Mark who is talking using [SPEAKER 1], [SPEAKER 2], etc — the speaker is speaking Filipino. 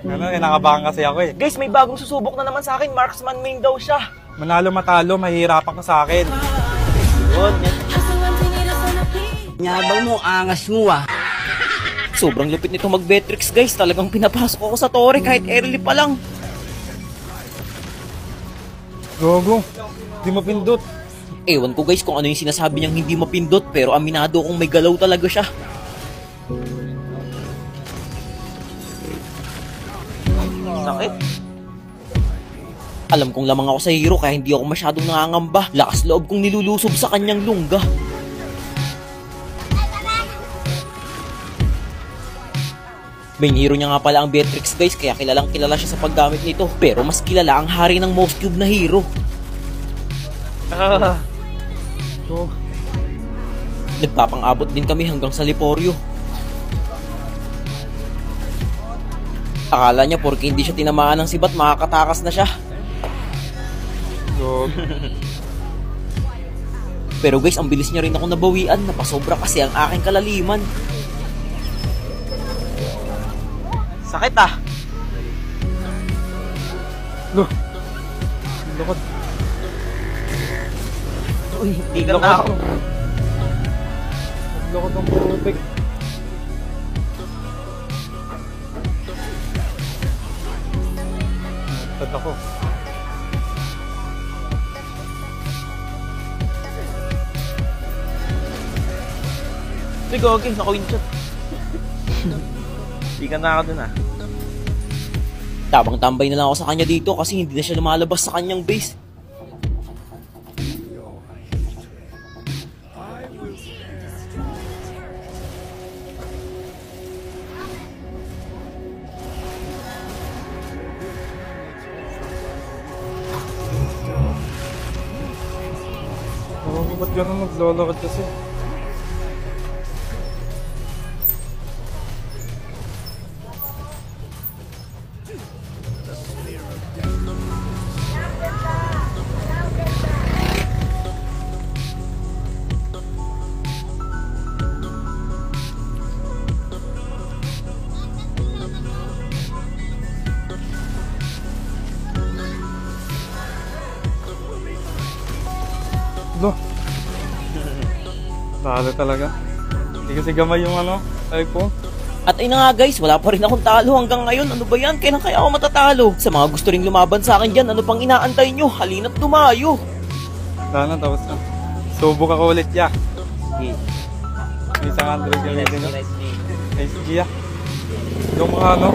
[SPEAKER 1] Ano, kinakabahan kasi ako eh.
[SPEAKER 2] Guys, may bagong susubok na naman sa akin. Marksman main daw siya.
[SPEAKER 1] Manalo matalo, mahihirapan ka sa akin.
[SPEAKER 2] Yun.
[SPEAKER 3] Nyabang mo, angas mo ah.
[SPEAKER 2] Sobrang lupit nito mag-Betrix guys. Talagang pinapasok ako sa tore kahit early pa lang.
[SPEAKER 1] Gogo, di mapindot.
[SPEAKER 2] Ewan ko guys kung ano yung sinasabi niyang hindi mapindot, pero aminado kung may galaw talaga siya. Sakit. Alam kong lamang ako sa hero kaya hindi ako masyadong nangangamba. Lakas loob kong nilulusob sa kanyang lungga. Main hero niya nga pala ang Beatrix guys, kaya kilalang kilala siya sa paggamit nito. Pero mas kilala ang hari ng most cube na hero. Nagpapang-abot din kami hanggang sa Liporio. Akala niya porke hindi siya tinamaan ng sibat, makakatakas na siya. Pero guys, ang bilis niya rin ako nabawian. Napasobra kasi ang aking kalaliman. Sakit ah.
[SPEAKER 1] Lukod.
[SPEAKER 2] Uy, hindi ka na ako.
[SPEAKER 1] Lukod ng tubig. Tad ako.
[SPEAKER 2] Uy, gogi, naka-windshot. Hindi ka na ako dun ah. Tabang tambay na lang ako sa kanya dito kasi hindi na siya lumalabas sa kanyang base.
[SPEAKER 1] Oh, ba't gano'n naglalakad kasi? Lo. Talo talaga. Hindi kasi gamay yung iPhone.
[SPEAKER 2] At ayun na nga guys, wala pa rin akong talo hanggang ngayon. Ano ba yan? Kailan kaya ako matatalo? Sa mga gusto ring lumaban sa akin dyan, ano pang inaantay nyo? Halina't tumayo.
[SPEAKER 1] Sana tapos na. Subok ako ulit ya.
[SPEAKER 2] Okay.
[SPEAKER 1] May isang Android gamitin nyo. Nice Gia. Yung mga